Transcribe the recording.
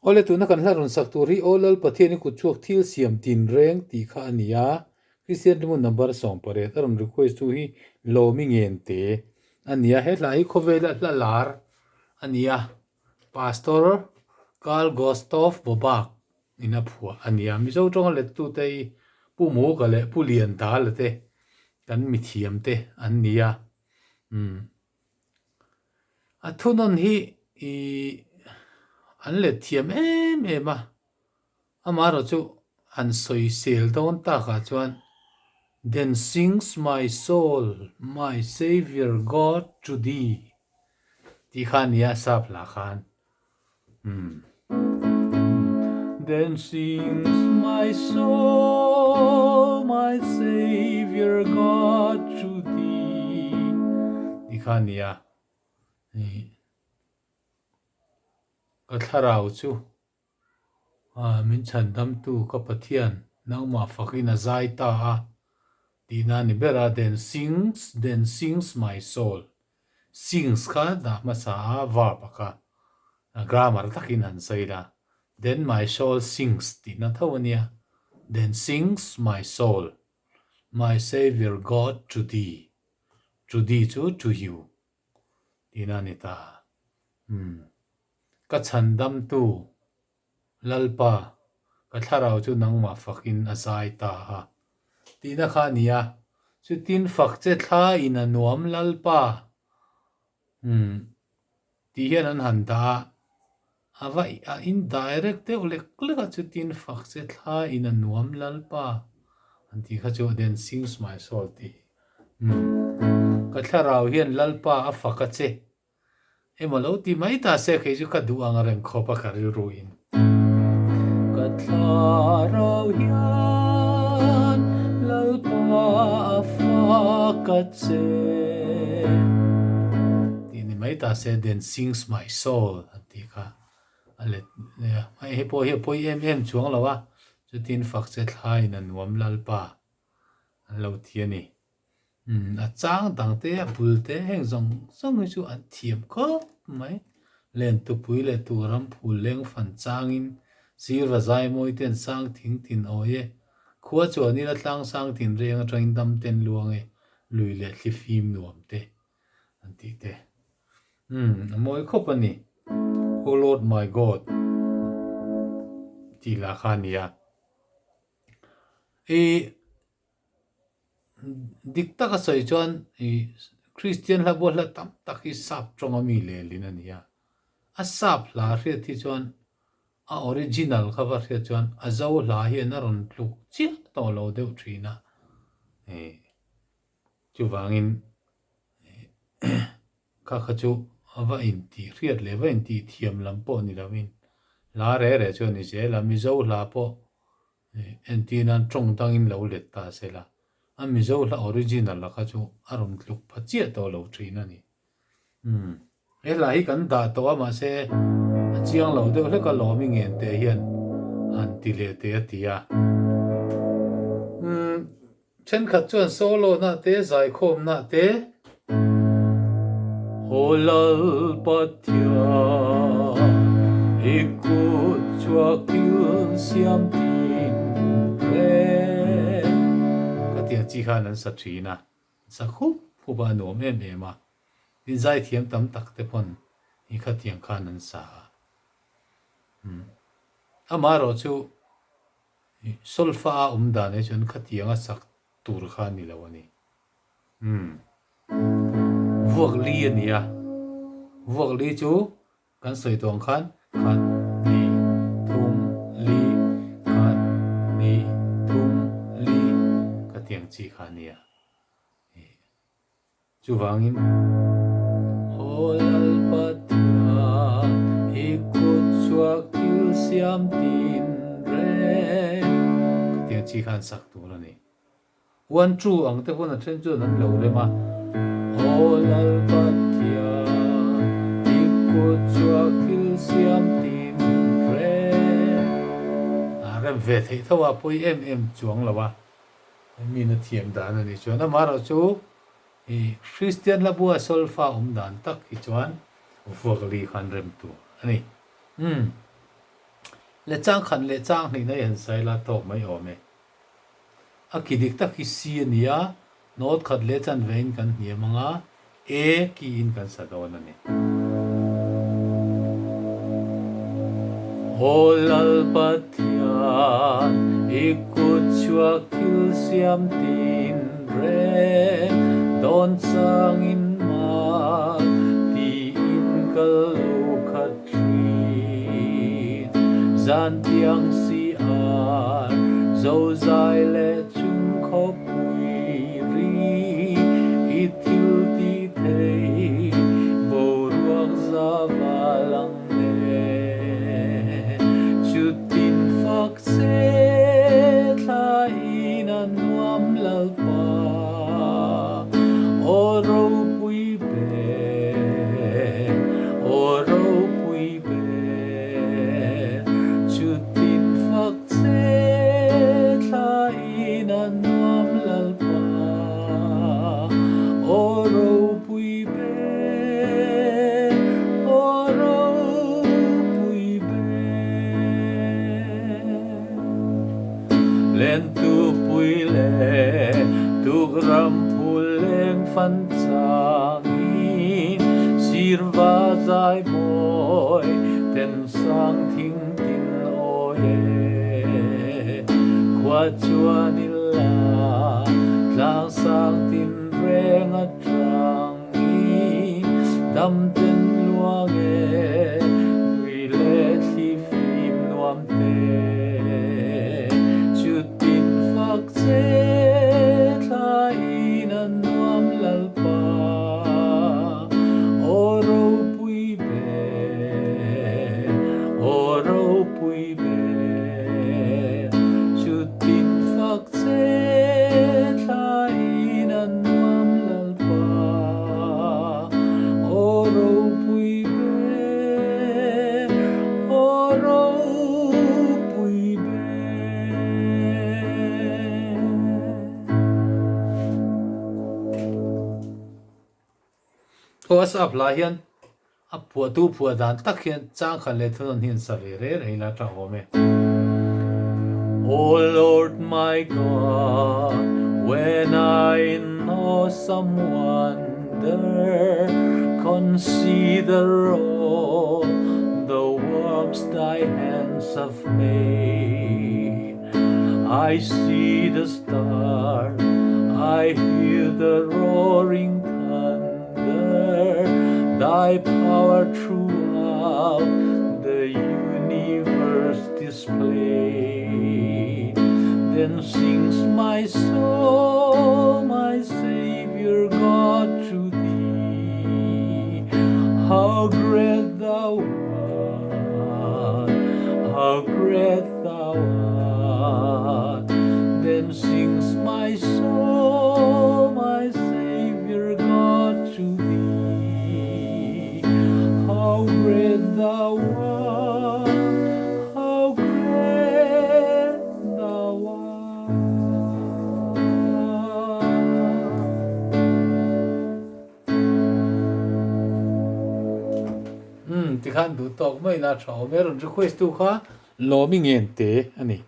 ole tu na kan hlarun sak tu ri olal pathian ni kutchhuak thilsiam tinreng ti kha ania Christian mu number som pare taron request tu hi lomi ngen te ania he lai khovela lar ania pastor Karl Gustav Bobak ina phua ania mi zo tong le tu te pu mu ka le pu lian ta le te kan mi thiam te ania a thunon hi I an le thiam em a amaro chu an soi sel don ta kha chuan then sings my soul my savior God to thee ti khan ya sap la khan then sings my soul my savior God to thee ti khan ya ka tharau chu min chan dam tu ka pathian nang ma fakin a zai ta a tina ni bera then sings my soul sings kha da ma sa a verb ka grammar takin han saida then my soul sings tina thawania then sings my soul my savior God to thee chu to you tina ni ta ka chan dam tu lalpa ka tharau chu nang ma fakin a zai ta ha tina kha nia chu tin fak che thla in a nuam lalpa ti hian an han da ava a indirect te ole kleka chu tin fak che thla in a nuam lalpa an ti kha chu then sings my soul ti ka tharau hian lalpa a faka che emalo ti mai ta se khe chu ka du ang reng khopa ka ril ruin ka tharau hian lalpa a faka che ti ni mai ta se then sings my soul an ti kha ale mai he po em chuang lawa chu tin fak che thlai na nuam lalpa an lo thiani a chang dang te a bul te heng zong chu an thiam ko mai len tu pui le tu ram phul leng fan changin sir va zai moi ten sang thing tin oye khua chu ani la tlang sang tin reng atang dam ten luang e lui le thli fim nuam te an ti te moi khop ani oh Lord my God ti la khania dikta ka sai chuan Christian la bol la tam tak hi sap tronga mi le lin ania a sap la hriat thi chuan a original cover hriat chuan a zo la hi na ron tluk chi to lo deuh thina chu wangin ka kha chu ava in ti hriat le va in ti thiam lam po ni lawin la re chu ni se la mi zo la po en ti nan trong tangin lo let ta se la a mi zo la original la kha chu aron tluk phachia to lo thina ni e la hi kan da to ma se chiang lo de le ka lo mi ngen te hian an ti le te atia chen khat chuan solo na te zai khom na te Lal Pathian kutchhuak thilsiam tinreng ka tiang chi khan an sa thina sa khup ba nom em a tin zai thiam tam tak te phon hi kha tiang khan an sa amaro chu solfa da ne chun kha tiang a sak tur khan ni lawani vuak li ania vuak li chu kan soi tong khan khat ni thum li khat ni thum li ka tiang chi khania chu wangin Lal Pathian kutchhuak thilsiam tinreng ka tiang chi khan sak tu la ni one true ang te pon a then chu nan lo re ma Lal Pathian kutchhuak thilsiam tinreng rem ve thei thawa poi em chuang lawa mi na thiam dan ani chuan a maro chu Christian la bua solfa dan tak hi chuan vuak li khan rem tu ani le chang khan le chang ni na yan sai la tok mai ome a kidik ta ki si ania not khat le chan vein kan hnia manga e ki in kan sa don ani Lal Pathian kutchhuak thilsiam tinreng don sang in ma ti in kalu khatri zan tiang si ar zo zai le chung khop ri I thil ti thei bo ruak za valang tin phak se tha in an nuam lal pa o ro pui be chu tin phak se tha in an nuam lal pa o ro pui be len tu pui le tu gram puleng fan changin sirva zai boy ten sang thing tin oe kwa chuan illa tlang sang tin reng a trangi dam ten luang e dui le thi phim nuam te se tha in an nuam lal pa o ro pui be chu tin phak se tha in an nuam lal pa o ro pui be WhatsApp la hian a phua tu phua dan tak hian chang khan le thun hin sa ve re la ta home Oh Lord my God when I in awesome wonder consider all the works thy hands have made I see the stars I hear the roaring thy power throughout the universe displayed. Then sings my soul, my Savior God, to thee. How great thou art, how great thou art. Then sings my soul, my Savior God, to thee. How great thou art, how great thou art. Ti khan du tok mai na chao meron ju quest tu kha lo mi ngen te ani